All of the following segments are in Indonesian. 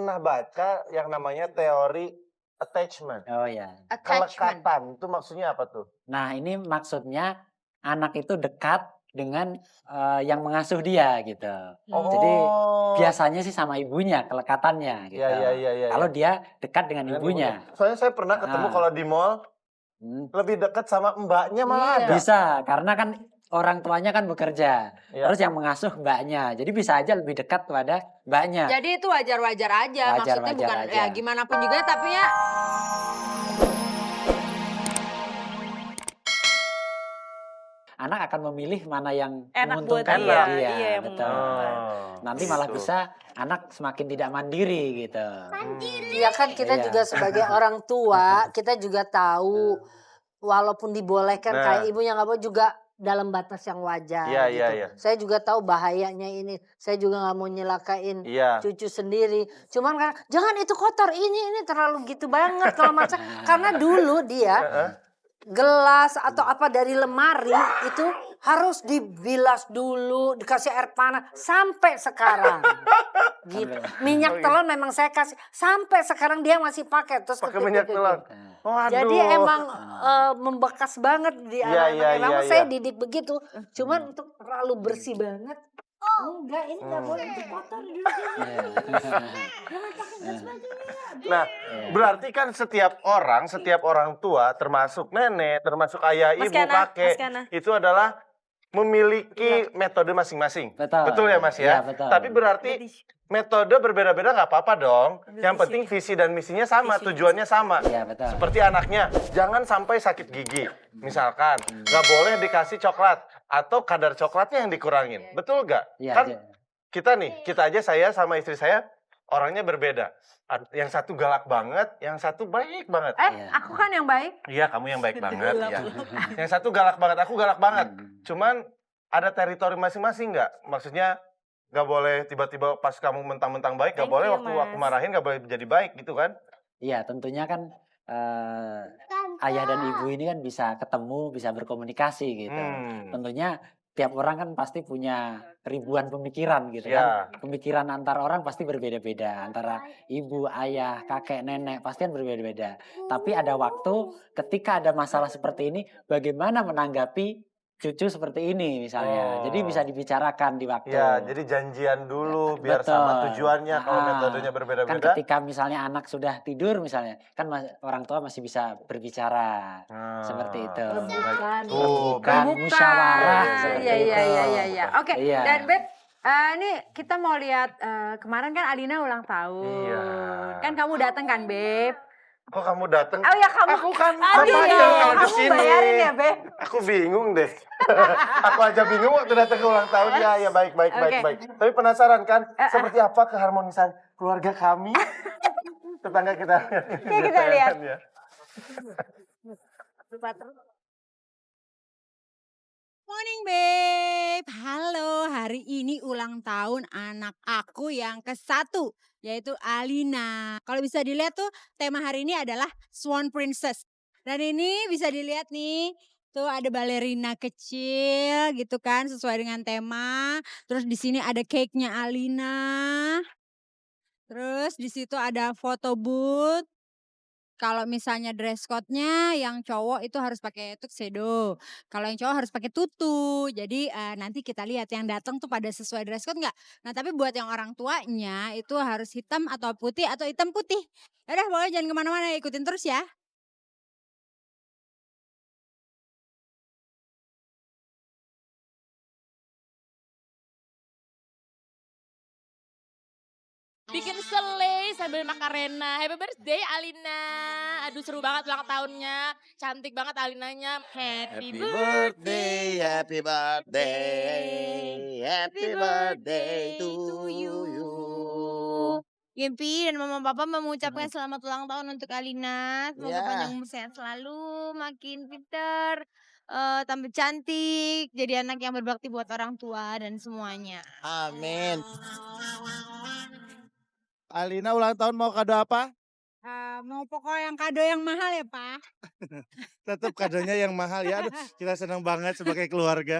pernah baca yang namanya teori attachment. Oh ya. Attachment. Kelekatan, itu maksudnya apa tuh? Nah ini maksudnya anak itu dekat dengan yang mengasuh dia gitu. Jadi Oh. biasanya sih sama ibunya kelekatannya gitu. Iya. Kalau dia dekat dengan Dengan ibunya. Soalnya saya pernah ketemu kalau di mall lebih dekat sama mbaknya malah ada. Bisa, karena kan orang tuanya kan bekerja. Iya. Terus yang mengasuh mbaknya. Jadi bisa aja lebih dekat kepada mbaknya. Jadi itu wajar-wajar aja. Maksudnya Wajar-wajar bukan aja. ya gimana pun juga tapi ya. Anak akan memilih mana yang Enak buat menguntungkan dia. dia. Iya, yang Betul. menguntungkan. Nanti malah gitu. bisa anak semakin tidak mandiri gitu. Ya kan kita Iya. juga sebagai orang tua, kita juga tahu walaupun dibolehkan Nah. kayak ibunya nggak boleh juga dalam batas yang wajar. Iya, gitu. iya. Saya juga tahu bahayanya ini. Saya juga nggak mau nyelakain Iya. cucu sendiri. Cuman kan jangan itu kotor ini terlalu gitu banget kalau masa karena dulu dia gelas atau apa dari lemari itu harus dibilas dulu, dikasih air panas sampai sekarang. Gitu. Minyak telon memang saya kasih sampai sekarang dia masih pakai terus Pakai minyak telon. Waduh. jadi emang membekas banget di Iya, anak-anak. iya, Memang iya, saya iya. didik begitu. Cuman untuk terlalu bersih banget. Enggak, ini enggak boleh itu kotor di sini. Jangan pakai gas baju ini. Nah, berarti kan setiap orang tua, termasuk nenek, termasuk ayah, Mas ibu, Kana, kakek, Mas Kana. itu adalah memiliki metode masing-masing. Betul. ya Mas Iya, ya? betul. Tapi berarti metode berbeda-beda nggak apa-apa dong. Yang penting visi dan misinya sama, tujuannya sama. Iya, betul. Seperti anaknya, jangan sampai sakit gigi. Misalkan, nggak boleh dikasih coklat. Atau kadar coklatnya yang dikurangin. Betul nggak? Iya, Kan iya. kita aja saya sama istri saya orangnya berbeda. Yang satu galak banget, yang satu baik banget. Iya. Aku kan yang baik. Iya, kamu yang baik banget. Ya. Yang satu galak banget, aku galak banget. Cuman ada teritori masing-masing nggak? Maksudnya nggak boleh tiba-tiba pas kamu mentang-mentang baik, nggak Thank boleh you, waktu Mas. aku marahin nggak boleh jadi baik gitu kan? Iya, tentunya kan ayah dan ibu ini kan bisa ketemu, bisa berkomunikasi gitu. Tentunya tiap orang kan pasti punya ribuan pemikiran gitu Iya. kan. Pemikiran antar orang pasti berbeda-beda. Antara ibu, ayah, kakek, nenek pasti kan berbeda-beda. Tapi ada waktu ketika ada masalah seperti ini, bagaimana menanggapi cucu seperti ini misalnya. Jadi bisa dibicarakan di waktu. Ya, jadi janjian dulu biar sama Betul. tujuannya kalau Ah, metodenya Kan berbeda-beda. ketika misalnya anak sudah tidur misalnya, kan orang tua masih bisa berbicara seperti itu. Bukan musyawarah seperti itu. Iya. Oke, Iya. dan Beb, ini kita mau lihat kemarin kan Alina ulang tahun. Iya. Kan kamu datang kan, Beb? Kok kamu datang? Oh ya kamu. Aku kan Aduh, papanya ya, kalau di kamu sini. bayarin ya, Beb? Aku bingung deh. Aku aja bingung waktu datang ke ulang tahun. Ya, baik. Oke. Tapi penasaran kan, seperti apa keharmonisan keluarga kami? Tetangga kita. Kita lihat. Ya. Morning babe, halo, hari ini ulang tahun anak aku yang ke-1 yaitu Alina. Kalau bisa dilihat tuh tema hari ini adalah Swan Princess. Dan ini bisa dilihat nih, tuh ada balerina kecil gitu kan sesuai dengan tema. Terus di sini ada cake-nya Alina. Terus di situ ada foto booth. Kalau misalnya dress code-nya yang cowok itu harus pakai tuxedo. Kalau yang cowok harus pakai tutu. Jadi nanti kita lihat yang datang tuh pada sesuai dress code nggak. Nah tapi buat yang orang tuanya itu harus hitam atau putih atau hitam putih. Yaudah pokoknya jangan kemana-mana, ikutin terus ya. Bikin selai sambil makarena. Happy birthday Alina. Aduh seru banget ulang tahunnya. Cantik banget Alinanya. Happy birthday. Happy birthday, happy birthday to you. Gempi dan mama papa mengucapkan selamat ulang tahun untuk Alina. Semoga Ya. panjang umur sehat selalu, makin pinter, tambah cantik, jadi anak yang berbakti buat orang tua dan semuanya. Amin. Alina ulang tahun mau kado apa? Mau pokok yang kado yang mahal ya Pak. Tetap kadonya yang mahal ya. Aduh, kita senang banget sebagai keluarga.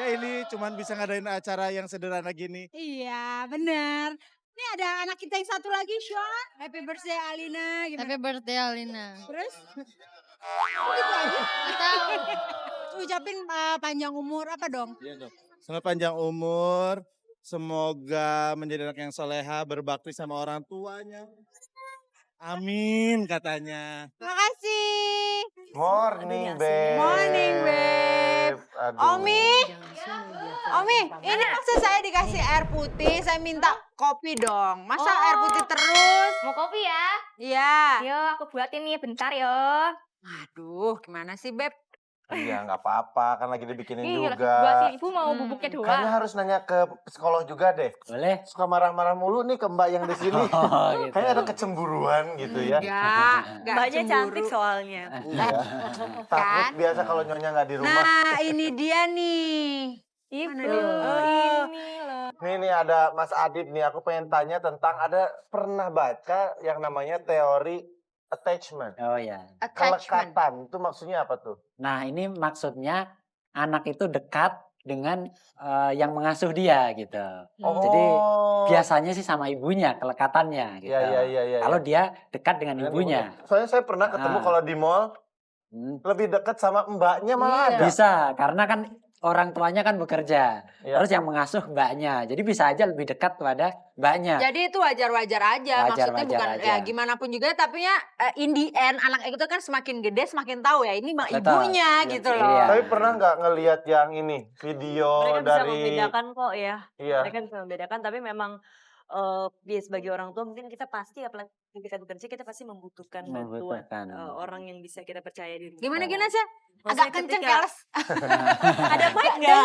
Ya ini cuman bisa ngadain acara yang sederhana gini. Iya bener. Ini ada anak kita yang satu lagi, Sean. Happy birthday Alina. Gimana? Happy birthday Alina. Terus? Oh, gitu aja. Ucapin panjang umur apa dong? Selamat panjang umur. Semoga menjadi anak yang soleha, berbakti sama orang tuanya. Amin katanya. Makasih. Morning, Beb. Morning, Beb. Aduh. Omi, ini maksud saya dikasih air putih, saya minta kopi dong. Masa air putih terus? Mau kopi ya? Iya. Yo, aku buatin nih bentar yo. Aduh, gimana sih, Beb? Iya, nggak apa-apa, kan lagi dibikinin Nih, juga. buatin ibu mau bubuknya doang. Kayaknya harus nanya ke psikolog juga deh. Boleh? Suka marah-marah mulu nih ke mbak yang di sini. Oh, gitu. Kayaknya ada kecemburuan gitu ya. Enggak Mbaknya cemburu. cantik soalnya. Iya. Takut biasa kalau nyonya nggak di rumah. Nah, ini dia nih. Ibu. Mana dia? Oh, ini loh. Nih ada Mas Adib nih, aku pengen tanya tentang pernah baca yang namanya teori attachment. Oh ya. Attachment. Kelekatan, itu maksudnya apa tuh? Nah, ini maksudnya anak itu dekat dengan yang mengasuh dia gitu. Jadi biasanya sih sama ibunya kelekatannya gitu. Iya. Kalau dia dekat dengan ibunya. Soalnya saya pernah ketemu Ah. kalau di mall lebih dekat sama mbaknya malah ada. Bisa, karena kan orang tuanya kan bekerja. Iya. Terus yang mengasuh mbaknya. Jadi bisa aja lebih dekat kepada mbaknya. Jadi itu wajar-wajar aja. Maksudnya Wajar-wajar bukan aja. ya gimana pun juga, tapi ya in the end anak itu kan semakin gede semakin tahu ya ini mah Betul. ibunya Iya, gitu iya. loh. Tapi pernah nggak ngelihat yang ini video Mereka bisa dari membedakan kok ya. Iya. Mereka bisa membedakan, tapi memang ya sebagai orang tua mungkin kita pasti, apalagi kita bekerja, kita pasti membutuhkan bantuan Membutuhkan. orang yang bisa kita percaya di rumah. Gimana sih? Maksudnya Agak kenceng ketika- keles. Ada mic nggak?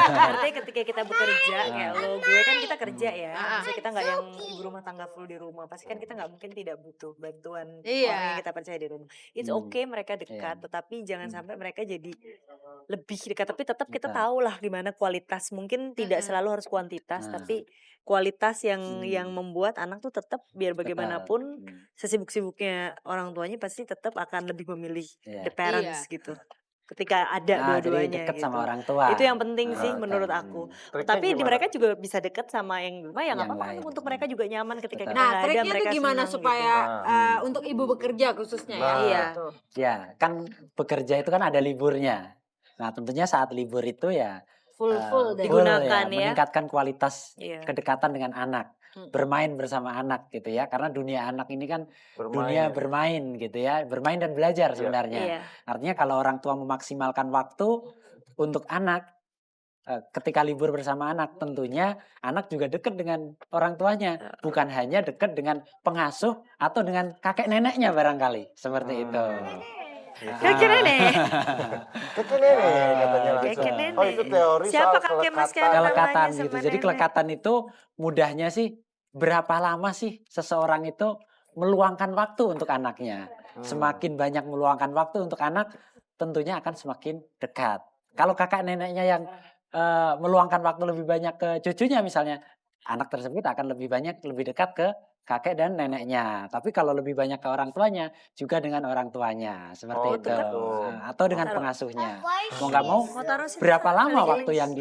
Artinya ketika kita bekerja kayak lo, gue kan kita kerja ya. Maksudnya kita nggak yang ibu rumah tangga full di rumah. Pasti kan kita nggak mungkin tidak butuh bantuan Iya. orang yang kita percaya di rumah. It's okay mereka dekat, tetapi jangan sampai mereka jadi lebih dekat. Tapi tetap kita Betul. tahu lah gimana kualitas. Mungkin tidak selalu harus kuantitas, tapi kualitas yang membuat anak tuh tetap biar bagaimanapun sesibuk-sibuknya orang tuanya pasti tetap akan lebih memilih Iya. the parents gitu. Ketika ada Jadi dua-duanya dekat gitu. sama orang tua. Itu yang penting sih Betul. menurut aku. Triknya Tapi di gimana? mereka juga bisa deket sama yang di rumah ya nggak Yang apa-apa lain. untuk mereka juga nyaman ketika Betul. kita Nah, nggak ada triknya mereka tuh gimana senang supaya gitu. untuk ibu bekerja khususnya ya? Nah. Iya. Ya, kan bekerja itu kan ada liburnya. Nah, tentunya saat libur itu ya Full deh. Digunakan ya. meningkatkan kualitas Iya. kedekatan dengan anak, bermain bersama anak gitu ya. Karena dunia anak ini kan dunia bermain gitu ya, bermain dan belajar sebenarnya. Iya. Artinya kalau orang tua memaksimalkan waktu untuk anak ketika libur bersama anak, tentunya anak juga dekat dengan orang tuanya, bukan hanya dekat dengan pengasuh atau dengan kakek neneknya barangkali seperti itu. Kakek nenek. Kakek nenek katanya langsung. Kakek nenek. Oh itu teori Siapa soal kakek mas kelekatan. Kelekatan namanya gitu. sama Jadi nenek? kelekatan itu mudahnya sih berapa lama sih seseorang itu meluangkan waktu untuk anaknya. Semakin banyak meluangkan waktu untuk anak, tentunya akan semakin dekat. Kalau kakak neneknya yang meluangkan waktu lebih banyak ke cucunya misalnya, anak tersebut akan lebih dekat ke kakek dan neneknya. Tapi kalau lebih banyak ke orang tuanya, juga dengan orang tuanya seperti Oh, itu. gitu. Atau dengan pengasuhnya. Mau nggak mau, berapa lama waktu yang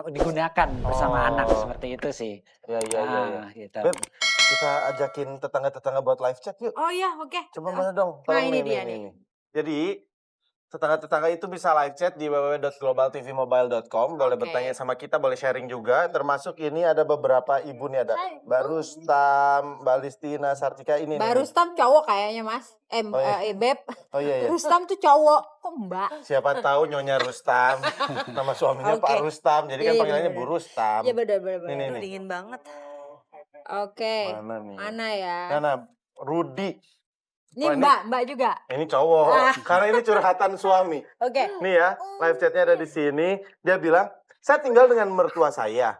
digunakan bersama anak seperti itu sih. Iya. Gitu. Beb, kita ajakin tetangga-tetangga buat live chat yuk. Oh iya, oke. Coba mana dong? Nah, Tolong ini nih, dia nih, nih. nih. Jadi tetangga-tetangga itu bisa live chat di www.globaltvmobile.com. Boleh bertanya sama kita, boleh sharing juga. Termasuk ini ada beberapa ibu nih, ada Mbak Rustam, Mbak Listina, Sartika ini. Mbak nih. Rustam cowok kayaknya, Mas. Oh, iya. Beb. Oh iya. Rustam tuh cowok. Kok Mbak? Siapa tahu Nyonya Rustam, nama suaminya Pak Oke. Rustam. Jadi kan Iya, panggilannya bener. Bu Rustam. Iya benar. Ini nih. Dingin banget. Oke. Mana nih? Mana ya? Nah, Rudi. Ini Oh, ini- Mbak juga. Ini cowok. Karena ini curhatan suami. Oke. Nih ya, live chatnya ada di sini. Dia bilang, saya tinggal dengan mertua saya.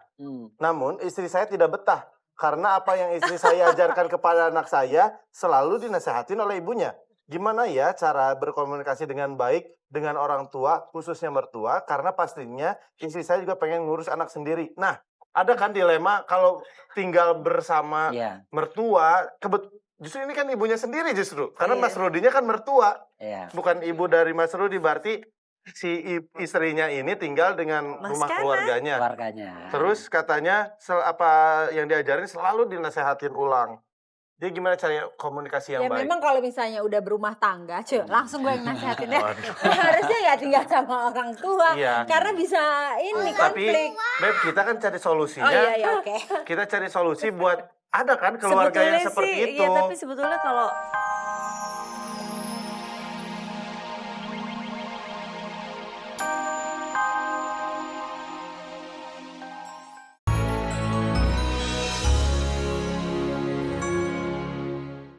Namun istri saya tidak betah. Karena apa yang istri saya ajarkan kepada anak saya selalu dinasehatin oleh ibunya. Gimana ya cara berkomunikasi dengan baik dengan orang tua, khususnya mertua. Karena pastinya istri saya juga pengen ngurus anak sendiri. Nah, ada kan dilema kalau tinggal bersama Iya. mertua. Justru ini kan ibunya sendiri justru. Karena Iya. Mas Rudinya kan mertua. Iya. Bukan ibu dari Mas Rudi, berarti istrinya ini tinggal dengan Mas rumah Kana. keluarganya. Terus katanya apa yang diajarin selalu dinasehatin ulang. Dia gimana cara komunikasi yang Ya baik? memang kalau misalnya udah berumah tangga, langsung gue yang nasihatin deh. Harusnya ya tinggal sama orang tua. Iya. Karena bisa ini Tapi konflik. Beb, kita kan cari solusinya. Oh iya oke. Kita cari solusi buat ada kan keluarga yang Sebetulnya seperti sih, itu. iya, tapi sebetulnya kalau